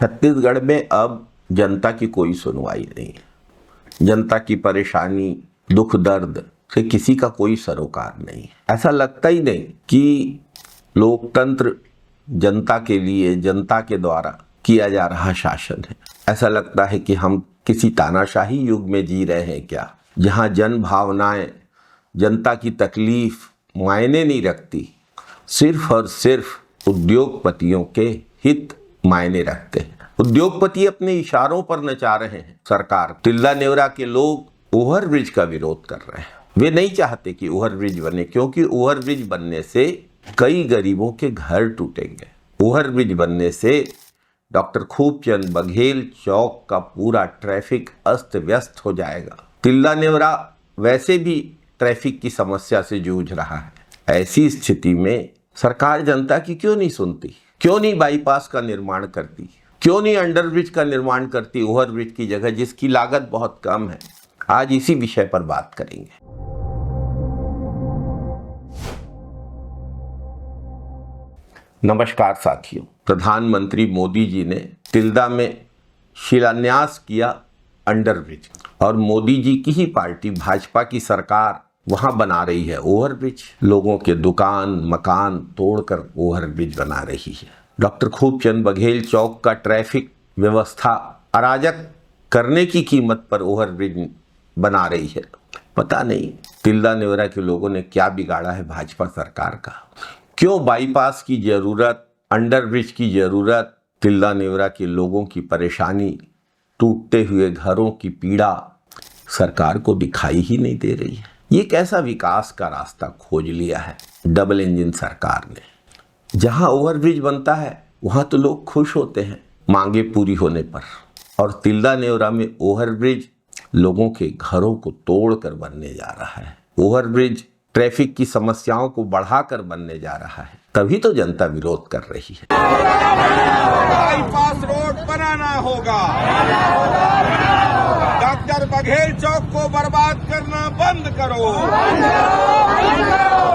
छत्तीसगढ़ में अब जनता की कोई सुनवाई नहीं है। जनता की परेशानी, दुख दर्द से किसी का कोई सरोकार नहीं है। ऐसा लगता ही नहीं कि लोकतंत्र जनता के लिए, जनता के द्वारा किया जा रहा शासन है। ऐसा लगता है कि हम किसी तानाशाही युग में जी रहे हैं क्या, जहां जन भावनाएं, जनता की तकलीफ मायने नहीं रखती। सिर्फ और सिर्फ उद्योगपतियों के हित मायने रखते हैं। उद्योगपति अपने इशारों पर नचा रहे हैं सरकार। तिल्दा नेवरा के लोग ओवरब्रिज का विरोध कर रहे हैं। वे नहीं चाहते कि ओवरब्रिज बने, क्योंकि ओवरब्रिज बनने से कई गरीबों के घर टूटेंगे। ओवरब्रिज बनने से डॉक्टर खूबचंद बघेल चौक का पूरा ट्रैफिक अस्त व्यस्त हो जाएगा। तिल्दा नेवरा वैसे भी ट्रैफिक की समस्या से जूझ रहा है। ऐसी स्थिति में सरकार जनता की क्यों नहीं सुनती? क्यों नहीं बाईपास का निर्माण करती? क्यों नहीं अंडरब्रिज का निर्माण करती ओवरब्रिज की जगह, जिसकी लागत बहुत कम है? आज इसी विषय पर बात करेंगे। नमस्कार साथियों, प्रधानमंत्री मोदी जी ने तिल्दा में शिलान्यास किया अंडरब्रिज, और मोदी जी की ही पार्टी भाजपा की सरकार वहां बना रही है ओवरब्रिज। लोगों के दुकान मकान तोड़कर ओवरब्रिज बना रही है। डॉक्टर खूबचंद बघेल चौक का ट्रैफिक व्यवस्था अराजक करने की कीमत पर ओवरब्रिज बना रही है। पता नहीं तिल्दा नेवरा के लोगों ने क्या बिगाड़ा है भाजपा सरकार का। क्यों बाईपास की जरूरत, अंडरब्रिज की जरूरत, तिल्दा नेवरा के लोगों की परेशानी, टूटते हुए घरों की पीड़ा सरकार को दिखाई ही नहीं दे रही है। ये कैसा विकास का रास्ता खोज लिया है डबल इंजन सरकार ने। जहां ओवरब्रिज बनता है वहां तो लोग खुश होते हैं मांगे पूरी होने पर, और तिल्दा नेवरा में ओवरब्रिज लोगों के घरों को तोड़कर बनने जा रहा है। ओवरब्रिज ट्रैफिक की समस्याओं को बढ़ाकर बनने जा रहा है। तभी तो जनता विरोध कर रही है। बाईपास रोड बनाना होगा। डॉक्टर बघेल चौक को बर्बाद करना बंद करो।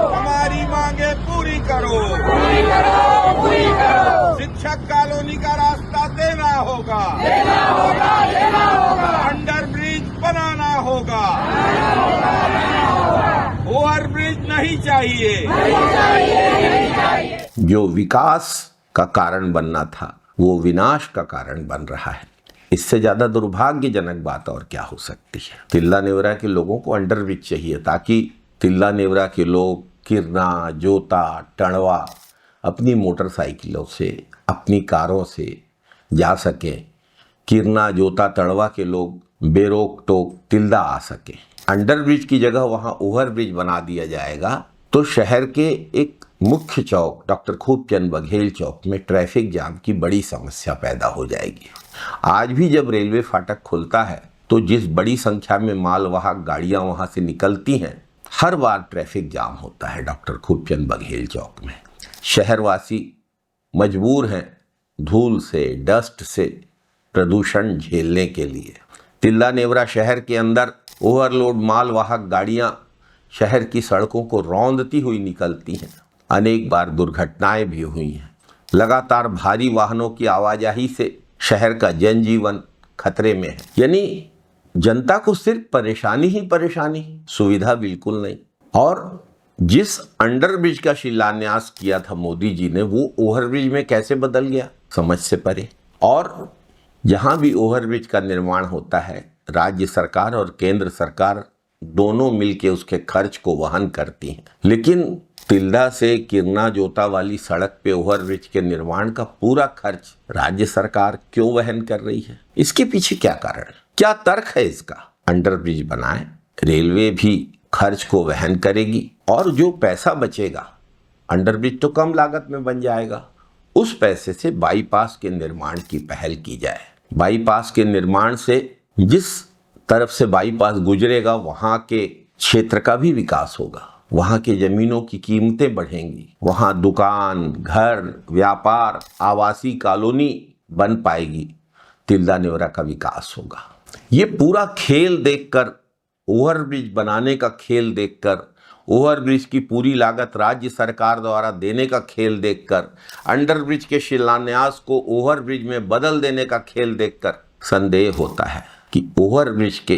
हमारी मांगे पूरी करो। शिक्षक कॉलोनी का रास्ता देना होगा। अंडरब्रिज बनाना होगा। ओवरब्रिज नहीं चाहिए। जो विकास का कारण बनना था वो विनाश का कारण बन रहा है। इससे ज्यादा दुर्भाग्यजनक बात और क्या हो सकती है। तिल्दा नेवरा के लोगों को अंडरब्रिज चाहिए ताकि तिल्दा नेवरा के लोग किरना, जोता, टणवा अपनी मोटरसाइकिलों से, अपनी कारों से जा सकें। किरना, जोता, टणवा के लोग बेरोक टोक तिल्दा आ सके। अंडरब्रिज की जगह वहां ओवरब्रिज बना दिया जाएगा तो शहर के एक मुख्य चौक डॉक्टर खूबचंद बघेल चौक में ट्रैफिक जाम की बड़ी समस्या पैदा हो जाएगी। आज भी जब रेलवे फाटक खुलता है तो जिस बड़ी संख्या में मालवाहक गाड़ियां वहां से निकलती हैं, हर बार ट्रैफिक जाम होता है डॉक्टर खूबचंद बघेल चौक में। शहरवासी मजबूर हैं धूल से, डस्ट से, प्रदूषण झेलने के लिए। तिल्दा नेवरा शहर के अंदर ओवरलोड मालवाहक गाड़ियां शहर की सड़कों को रौंदती हुई निकलती हैं। अनेक बार दुर्घटनाएं भी हुई हैं। लगातार भारी वाहनों की आवाजाही से शहर का जनजीवन खतरे में है। यानी जनता को सिर्फ परेशानी ही परेशानी, सुविधा बिल्कुल नहीं। और जिस अंडरब्रिज का शिलान्यास किया था मोदी जी ने, वो ओवरब्रिज में कैसे बदल गया, समझ से परे। और जहां भी ओवरब्रिज का निर्माण होता है, राज्य सरकार और केंद्र सरकार दोनों मिलकर उसके खर्च को वहन करती हैं। लेकिन तिल्दा से किरना, जोता वाली सड़क पे ओवरब्रिज के निर्माण का पूरा खर्च राज्य सरकार क्यों वहन कर रही है? इसके पीछे क्या कारण है, क्या तर्क है इसका? अंडरब्रिज बनाए, रेलवे भी खर्च को वहन करेगी, और जो पैसा बचेगा, अंडरब्रिज तो कम लागत में बन जाएगा, उस पैसे से बाईपास के निर्माण की पहल की जाए। बाईपास के निर्माण से जिस तरफ से बाईपास गुजरेगा वहां के क्षेत्र का भी विकास होगा, वहां के जमीनों की कीमतें बढ़ेंगी, वहां दुकान, घर, व्यापार, आवासीय कॉलोनी बन पाएगी, तिल्दा नेवरा का विकास होगा। ये पूरा खेल देखकर, ओवरब्रिज बनाने का खेल देखकर ओवरब्रिज की पूरी लागत राज्य सरकार द्वारा देने का खेल देखकर, अंडरब्रिज के शिलान्यास को ओवरब्रिज में बदल देने का खेल देखकर संदेह होता है कि ओवरब्रिज के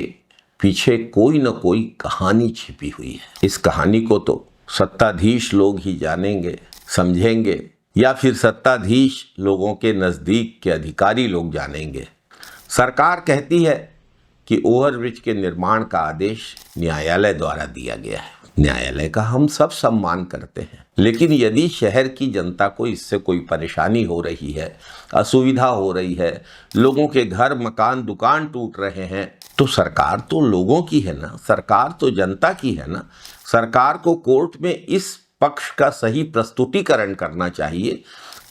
पीछे कोई न कोई कहानी छिपी हुई है। इस कहानी को तो सत्ताधीश लोग ही जानेंगे, समझेंगे, या फिर सत्ताधीश लोगों के नज़दीक के अधिकारी लोग जानेंगे। सरकार कहती है कि ओवरब्रिज के निर्माण का आदेश न्यायालय द्वारा दिया गया है। न्यायालय का हम सब सम्मान करते हैं, लेकिन यदि शहर की जनता को इससे कोई परेशानी हो रही है, असुविधा हो रही है, लोगों के घर मकान दुकान टूट रहे हैं, तो सरकार तो लोगों की है ना, सरकार तो जनता की है ना। सरकार को कोर्ट में इस पक्ष का सही प्रस्तुतिकरण करना चाहिए,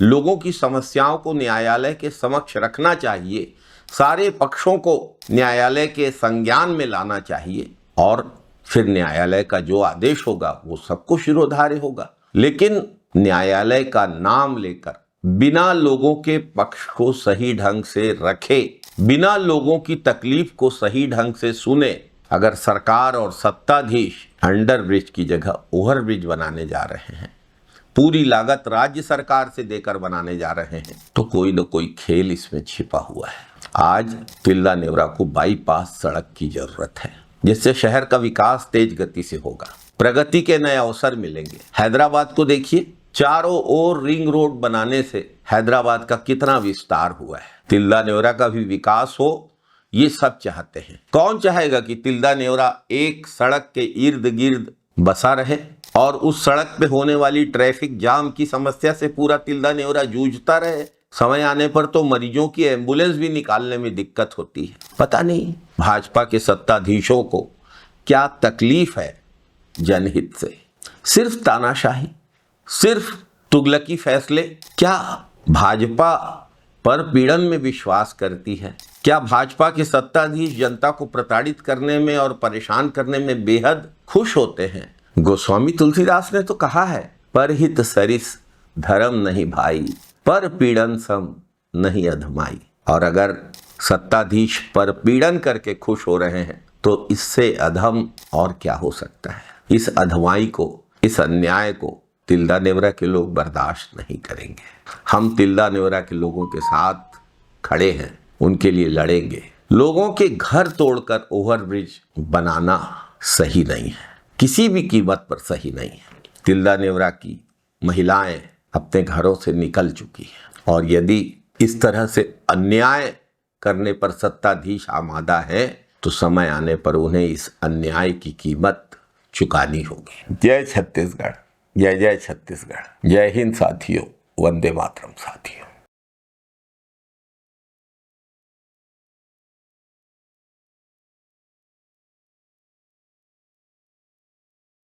लोगों की समस्याओं को न्यायालय के समक्ष रखना चाहिए, सारे पक्षों को न्यायालय के संज्ञान में लाना चाहिए और फिर न्यायालय का जो आदेश होगा वो सबको शिरोधार्य होगा। लेकिन न्यायालय का नाम लेकर बिना लोगों के पक्ष को सही ढंग से रखे, बिना लोगों की तकलीफ को सही ढंग से सुने, अगर सरकार और सत्ताधीश अंडरब्रिज की जगह ओवरब्रिज बनाने जा रहे हैं, पूरी लागत राज्य सरकार से देकर बनाने जा रहे हैं, तो कोई न कोई खेल इसमें छिपा हुआ है। आज तिल्दा नेवरा को बाईपास सड़क की जरूरत है, जिससे शहर का विकास तेज गति से होगा, प्रगति के नए अवसर मिलेंगे। हैदराबाद को देखिए, चारों ओर रिंग रोड बनाने से हैदराबाद का कितना विस्तार हुआ है। तिल्दा नेवरा का भी विकास हो, ये सब चाहते हैं। कौन चाहेगा कि तिल्दा नेवरा एक सड़क के इर्द गिर्द बसा रहे और उस सड़क पे होने वाली ट्रैफिक जाम की समस्या से पूरा तिल्दा नेवरा जूझता रहे। समय आने पर तो मरीजों की एम्बुलेंस भी निकालने में दिक्कत होती है। पता नहीं भाजपा के सत्ताधीशों को क्या तकलीफ है जनहित से। सिर्फ तानाशाही, सिर्फ तुगलकी फैसले। क्या भाजपा पर पीड़न में विश्वास करती है? क्या भाजपा के सत्ताधीश जनता को प्रताड़ित करने में और परेशान करने में बेहद खुश होते हैं? गोस्वामी तुलसीदास ने तो कहा है, परहित सरिस धर्म नहीं भाई, पर पीड़न सम नहीं अधमाई। और अगर सत्ताधीश पर पीड़न करके खुश हो रहे हैं तो इससे अधम और क्या हो सकता है। इस अधमाई को, इस अन्याय को तिल्दा नेवरा के लोग बर्दाश्त नहीं करेंगे। हम तिल्दा नेवरा के लोगों के साथ खड़े हैं, उनके लिए लड़ेंगे। लोगों के घर तोड़कर ओवरब्रिज बनाना सही नहीं है, किसी भी कीमत पर सही नहीं है। तिल्दा नेवरा की महिलाएं अपने घरों से निकल चुकी हैं और यदि इस तरह से अन्याय करने पर सत्ताधीश आमादा है तो समय आने पर उन्हें इस अन्याय की कीमत चुकानी होगी। जय छत्तीसगढ़, जय जय छत्तीसगढ़, जय हिंद साथियों, वंदे मातरम साथियों।